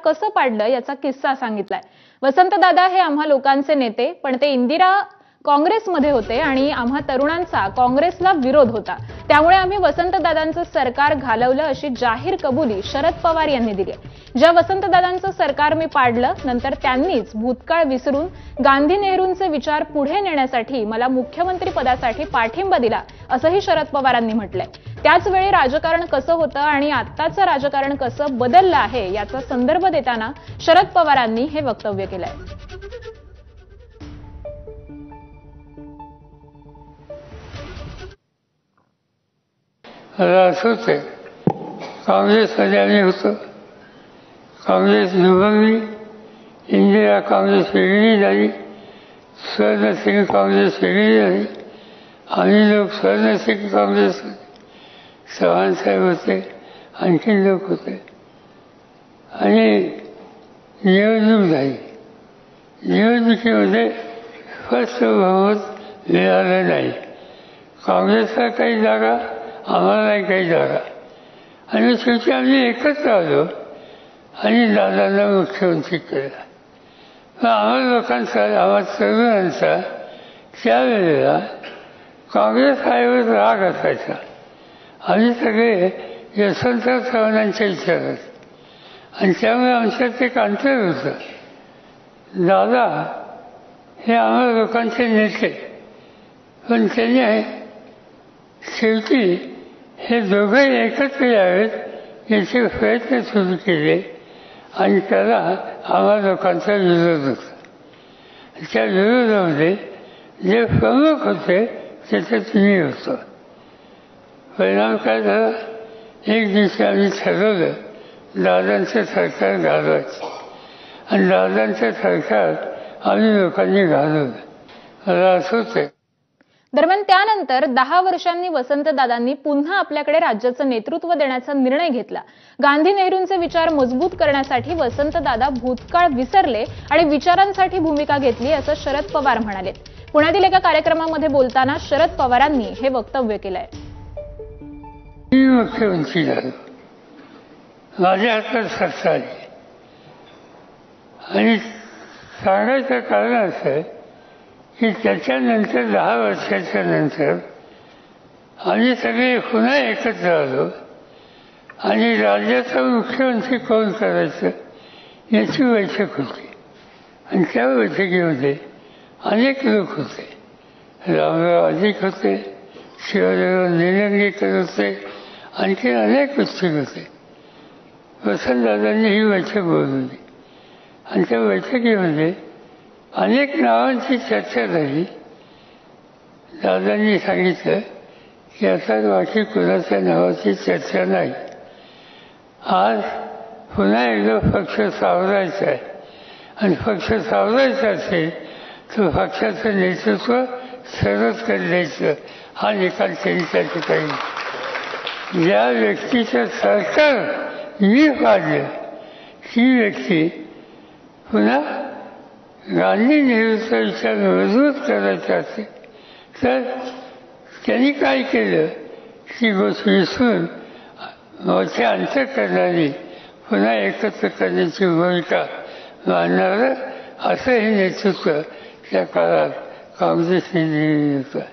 कसं पाडलं याचा किस्सा सांगितलाय। वसंतदादा हे आम्हा लोकांचे नेते, पण ते इंदिरा काँग्रेसमध्ये होते आणि आम्हा तरुणांचा काँग्रेसला विरोध होता, त्यामुळे आम्ही वसंतदादांचं सरकार घालवलं अशी जाहीर कबुली शरद पवार यांनी दिली। ज्या वसंतदादांचं सरकार मी पाडलं, नंतर त्यांनीच भूतकाळ विसरून गांधी नेहरूंचे विचार पुढे नेण्यासाठी मला मुख्यमंत्री पदासाठी पाठिंबा दिला, असंही शरद पवारांनी म्हटलंय। त्याच वेळी राजकारण कसं होतं आणि आत्ताचं राजकारण कसं बदललं आहे याचा संदर्भ देताना शरद पवारांनी हे वक्तव्य केलंय। होते काँग्रेसमध्ये आम्ही होतो, काँग्रेस विभागली, इंदिरा काँग्रेस वेगळी झाली, स्वर्णसिंग काँग्रेस वेगळी झाली, आम्ही लोक स्वर्णसिंग काँग्रेस, चव्हाणसाहेब होते, आणखी लोक होते आणि निवडणूक झाली। निवडणुकीमध्ये स्पष्ट बहुमत मिळालं नाही। काँग्रेसला काही जागा, आम्हालाही काही जागा, आणि शेवटी आम्ही एकत्र आलो आणि दादांना मुख्यमंत्री केलं। पण आम्हा लोकांचा, आम्हा तरुणांचा त्यावेळेला काँग्रेस आईवर राग असायचा। आम्ही सगळे यशवंतराव चव्हाणांच्या विचारात, आणि त्यामुळे आमच्यात एक अंतर होतं। दादा हे आम्हा लोकांचे नेते, पण त्यांनी शेवटी हे दोघंही एकत्र यावेत याचे प्रयत्न सुरू केले, आणि त्याला आम्हा लोकांचा विरोध होता। त्या विरोधामध्ये जे प्रमुख होते त्याच्यात मी होतो। परिणाम काय झाला, एक दिवशी आम्ही ठरवलं दादांचं सरकार घालवायचं, आणि दादांचं सरकार आम्ही लोकांनी घालवलं। मला असंच आहे। दरम्यान त्यानंतर 10 वर्षांनी वसंतदादांनी पुन्हा आपल्याकडे राज्याचं नेतृत्व देण्याचा निर्णय घेतला। गांधी नेहरूंचे विचार मजबूत करण्यासाठी वसंतदादा भूतकाळ विसरले आणि विचारांसाठी भूमिका घेतली, असं शरद पवार म्हणाले। पुण्यातील एका कार्यक्रमामध्ये बोलताना शरद पवारांनी हे वक्तव्य केलंय। मी मुख्यमंत्री झालो, माझ्या हातात सत्ता आली, आणि सांगायचं कारण असं आहे की त्याच्यानंतर 10 वर्षाच्या नंतर आम्ही सगळे पुन्हा एकत्र आलो, आणि राज्याचा मुख्यमंत्री कोण करायचं याची बैठक होती। आणि त्या बैठकीमध्ये अनेक लोक होते, रामराव अधिक होते, शिवाजीराव निलंगेकर होते, आणखी अनेक पुस्तक होते। वसंतदादांनी ही बैठक बोलवली, आणि त्या बैठकीमध्ये अनेक नावांची चर्चा झाली। दादांनी सांगितलं की आता बाकी कुणाच्या नावाची चर्चा नाही, आज पुन्हा एकदा पक्ष सावरायचा आहे, आणि पक्ष सावरायचा असेल तर पक्षाचं नेतृत्व सरसकट द्यायचं, हा निकाल त्यांनी त्या ठिकाणी। ज्या व्यक्तीचं सरकार मी पाडलं ही व्यक्ती पुन्हा गांधी नेहरूचा विचार मजबूत करायचा असेल तर त्यांनी काय केलं, ती गोष्ट विसरून मोठे अंतर करणारी पुन्हा एकत्र करण्याची भूमिका मानणारं असं हे नेतृत्व त्या काळात काँग्रेसने नेलं होतं।